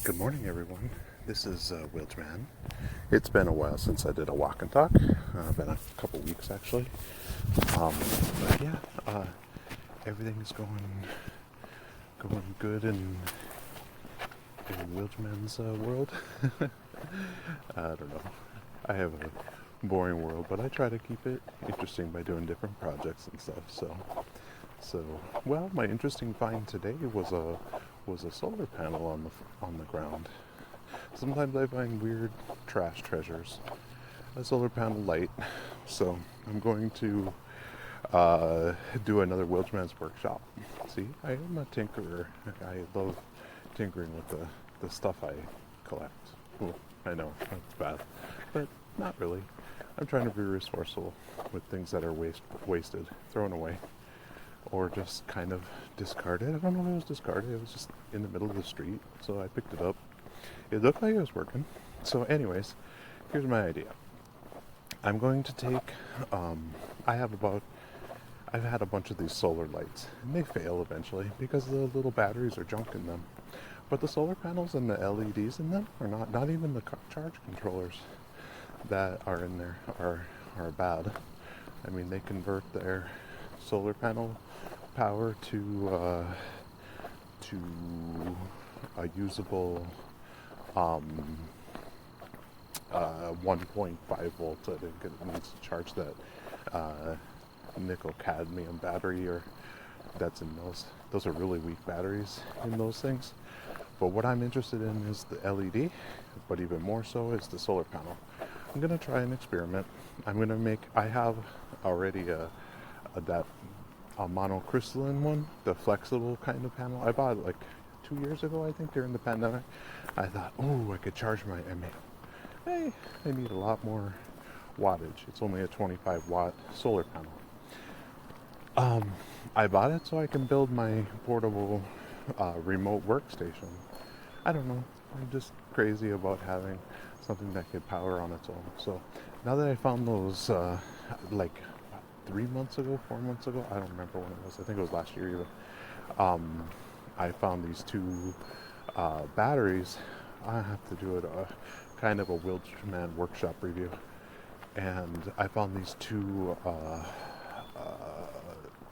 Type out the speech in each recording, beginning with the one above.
Good morning, everyone. This is WiljMan. It's been a while since I did a walk and talk. Been a couple weeks actually. But yeah, everything's going good in WiljMan's world. I don't know. I have a boring world, but I try to keep it interesting by doing different projects and stuff. So, my interesting find today was a solar panel on the ground. Sometimes I find weird trash treasures. A solar panel light. So I'm going to do another WiljMan's workshop. See, I am a tinkerer. I love tinkering with the stuff I collect. Ooh, I know, that's bad. But not really. I'm trying to be resourceful with things that are wasted, thrown away, or just kind of discarded. I don't know if it was discarded. It was just in the middle of the street, so I picked it up. It looked like it was working. So anyways, here's my idea. I'm going to take, I've had a bunch of these solar lights, and they fail eventually because the little batteries are junk in them. But the solar panels and the LEDs in them are not even the charge controllers that are in there are bad. I mean, they convert their solar panel power to a usable 1.5 volts. I think it needs to charge that nickel cadmium battery, or that's in those. Those are really weak batteries in those things. But what I'm interested in is the LED, but even more so is the solar panel. I'm gonna try an experiment. I have already a monocrystalline one, the flexible kind of panel. I bought it like 2 years ago, I think, during the pandemic. I thought, I could charge I need a lot more wattage. It's only a 25 watt solar panel. I bought it so I can build my portable remote workstation. I don't know. I'm just crazy about having something that could power on its own. So now that I found those, like 3 months ago, 4 months ago, I don't remember when it was. I think it was last year even. I found these two batteries. I have to do it kind of a WiljMan workshop review, and I found these two.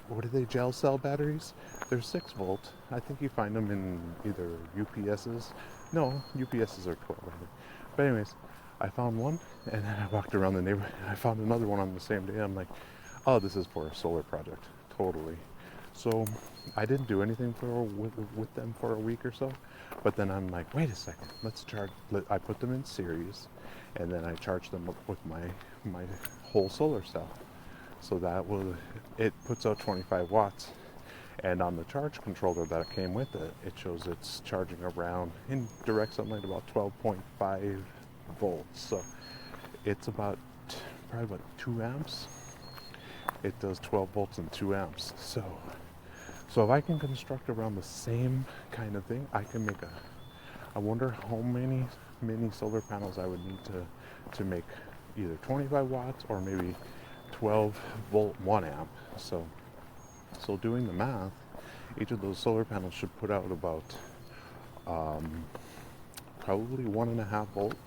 What are they? Gel cell batteries. They're 6 volt. I think you find them in either UPSs. No, UPSs are 12. I think. But anyways, I found one, and then I walked around the neighborhood. And I found another one on the same day. I'm like, oh, this is for a solar project, totally. So I didn't do anything with them for a week or so, but then I'm like, wait a second, let's charge. I put them in series, and then I charge them up with my whole solar cell. So it puts out 25 watts, and on the charge controller that came with it, it shows it's charging around in direct sunlight about 12.5 volts. So it's probably about 2 amps. It does 12 volts and 2 amps. So if I can construct around the same kind of thing, I can make I wonder how many solar panels I would need to make either 25 watts or maybe 12 volt 1 amp. So doing the math, each of those solar panels should put out about probably 1.5 volt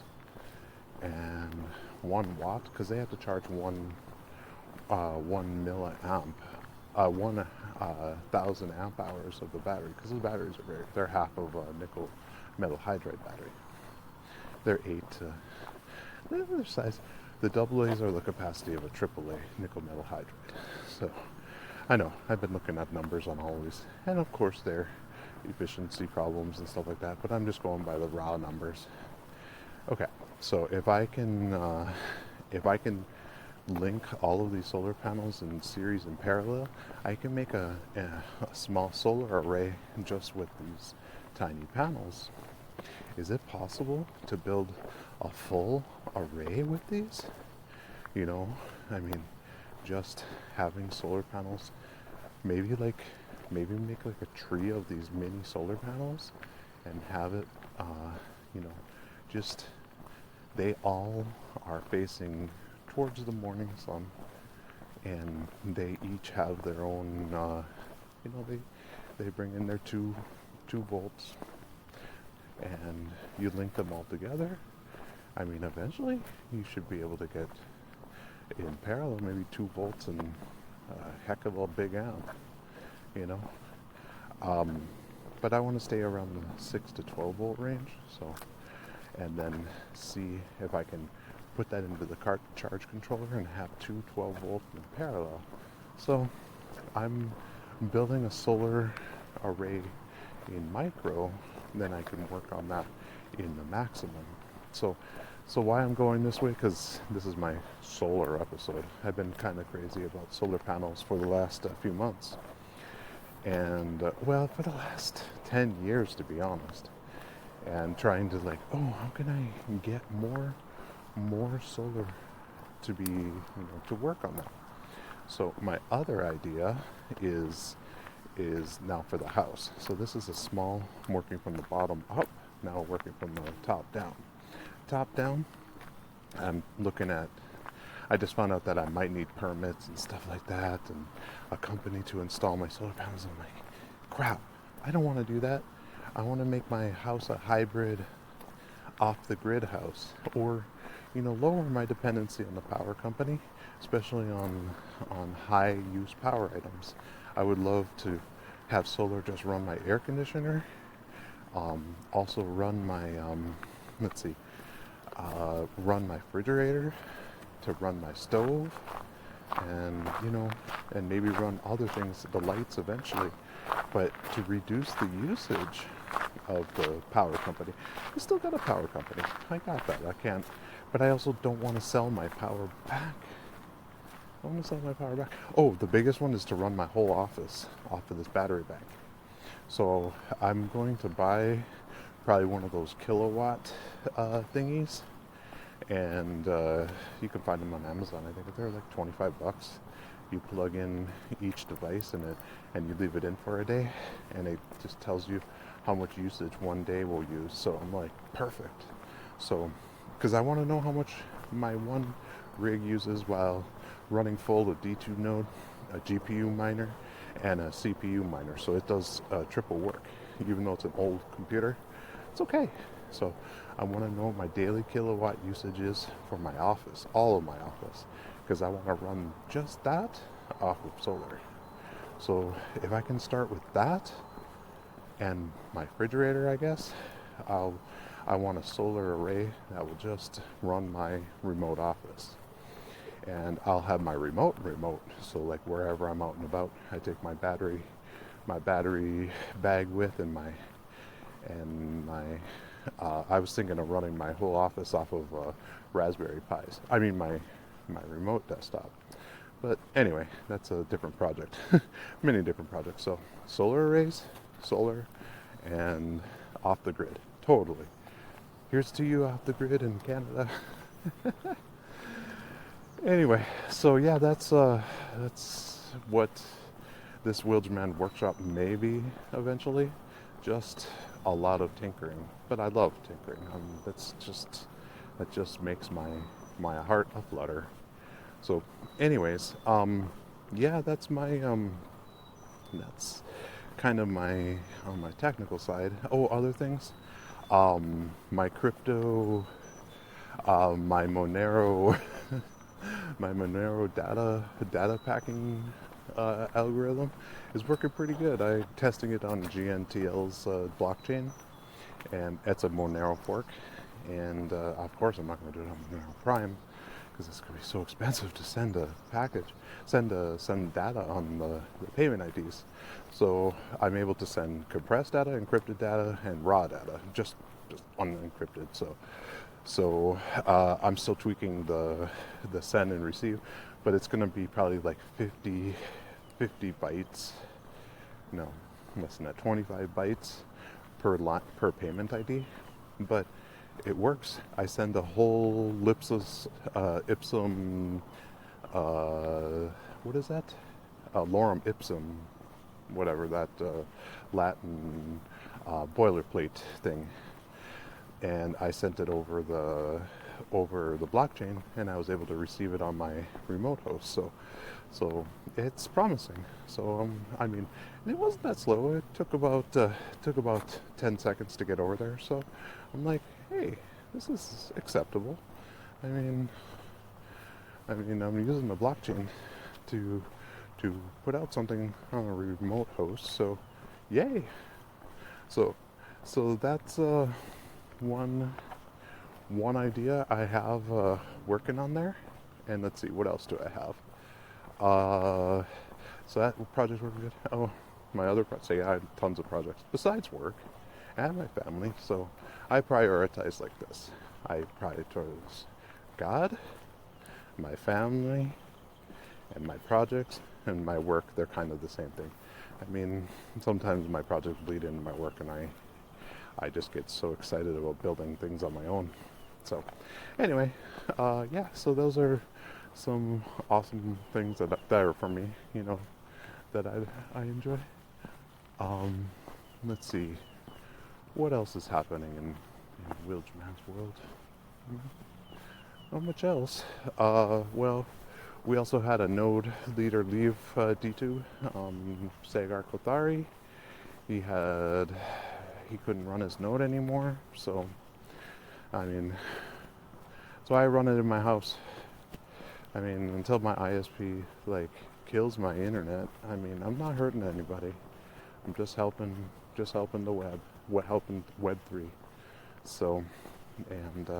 and 1 watt, because they have to charge 1 milliamp, 1,000 amp hours of the battery, because the batteries they're half of a nickel metal hydride battery. They're their size. The AA's are the capacity of a AAA nickel metal hydride. So I know I've been looking at numbers on all these, and of course they're efficiency problems and stuff like that, but I'm just going by the raw numbers. Okay, so if I can link all of these solar panels in series in parallel, I can make a small solar array just with these tiny panels. Is it possible to build a full array with these? I mean, just having solar panels, maybe make like a tree of these mini solar panels and have it, just they all are facing towards the morning sun, and they each have their own, they bring in their two volts, and you link them all together. I mean, eventually you should be able to get in parallel maybe 2 volts and a heck of a big amp, you know. But I want to stay around the 6 to 12 volt range, so, and then see if I can put that into the cart charge controller and have 2 12 volt in parallel. So I'm building a solar array in micro, then I can work on that in the maximum. So why I'm going this way, because this is my solar episode. I've been kind of crazy about solar panels for the last few months. And, well, for the last 10 years, to be honest. And trying to how can I get more solar to be, to work on that. So my other idea is now for the house. So this is a small, working from the bottom up, now working from the top down. Top down, I'm looking at, I just found out that I might need permits and stuff like that, and a company to install my solar panels. I'm like, crap, I don't want to do that. I want to make my house a hybrid off-the-grid house, or, lower my dependency on the power company, especially on high-use power items. I would love to have solar just run my air conditioner, also run my, run my refrigerator, to run my stove, and and maybe run other things, the lights eventually, but to reduce the usage of the power company. I still got a power company. I got that. I can't, but I also don't want to sell my power back. I want to sell my power back. Oh, the biggest one is to run my whole office off of this battery bank. So I'm going to buy probably one of those kilowatt thingies, and you can find them on Amazon. I think they're like $25. You plug in each device in it, and you leave it in for a day, and it just tells you how much usage one day will use. So I'm like, perfect. So, because I want to know how much my one rig uses while running full a D2 node, a GPU miner, and a CPU miner. So it does triple work, even though it's an old computer. It's okay. So I want to know what my daily kilowatt usage is for my office, all of my office, because I want to run just that off of solar. So if I can start with that and my refrigerator, I guess, I want a solar array that will just run my remote office. And I'll have my remote. So like wherever I'm out and about, I take my battery bag with, and my I was thinking of running my whole office off of Raspberry Pis. I mean my remote desktop. But anyway, that's a different project. Many different projects. So solar arrays, solar, and off the grid. Totally. Here's to you off the grid in Canada. Anyway, so yeah, that's what this WiljMan workshop may be eventually. Just a lot of tinkering, but I love tinkering. That just makes my heart aflutter. So, anyways, yeah, that's my that's kind of my on my technical side. Oh, other things, my crypto, my Monero. My Monero data packing algorithm is working pretty good. I'm testing it on GNTL's blockchain, and it's a Monero fork. And of course, I'm not going to do it on Monero Prime because it's going to be so expensive to send a package, send data on the payment IDs. So I'm able to send compressed data, encrypted data, and raw data, just unencrypted. So I'm still tweaking the send and receive, but it's going to be probably like 50 bytes, no, less than that, 25 bytes per payment ID, but it works. I send a whole ipsum, what is that? Lorem ipsum, whatever that Latin boilerplate thing. And I sent it over the blockchain, and I was able to receive it on my remote host. So it's promising. So I mean, it wasn't that slow. It took about 10 seconds to get over there. So I'm like, hey, this is acceptable. I mean, I'm using the blockchain to put out something on a remote host. So, yay! So that's one idea I have working on there. And let's see, what else do I have? So that project's working good. Oh, my other projects. I had tons of projects besides work and my family. So I prioritize like this. I prioritize God, my family, and my projects and my work. They're kind of the same thing. I mean, sometimes my projects bleed into my work, and I just get so excited about building things on my own. So, anyway, yeah. So those are some awesome things that are for me, that I enjoy. Um, let's see, what else is happening in WiljMan's world? Not much else. Well, we also had a node leader leave D2, Sagar Kothari. He couldn't run his node anymore, so I run it in my house. I mean, until my ISP kills my internet, I'm not hurting anybody. I'm just helping the web, helping Web3. So, and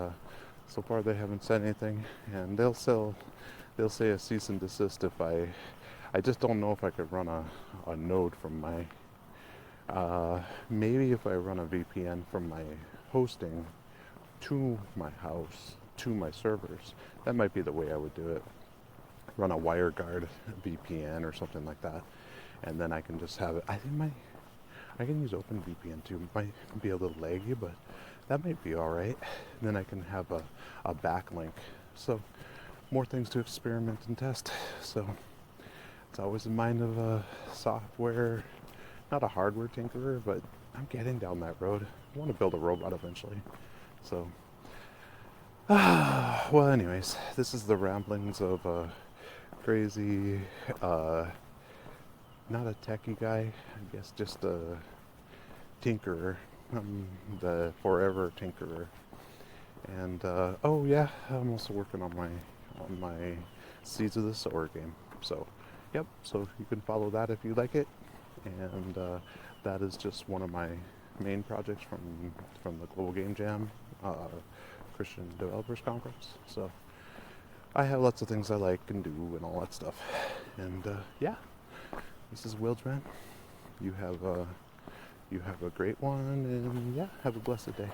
so far they haven't said anything, and they'll say a cease and desist if I just don't know if I could run a node from my, maybe if I run a VPN from my hosting to my house, to my servers, that might be the way I would do it. Run a WireGuard VPN or something like that, and then I can just have it. I think I can use OpenVPN too. It might be a little laggy, but that might be all right. And then I can have a backlink. So more things to experiment and test. So it's always in mind of a software, not a hardware tinkerer, but I'm getting down that road. I want to build a robot eventually. So, well, anyways, this is the ramblings of a crazy, not a techie guy, I guess just a tinkerer, the forever tinkerer. And oh yeah, I'm also working on my Seeds of the Sower game. So, yep. So you can follow that if you like it. And that is just one of my main projects from the Global Game Jam Christian Developers Conference. So I have lots of things I like and do and all that stuff. And yeah, this is WiljMan. You have a great one, and yeah, have a blessed day.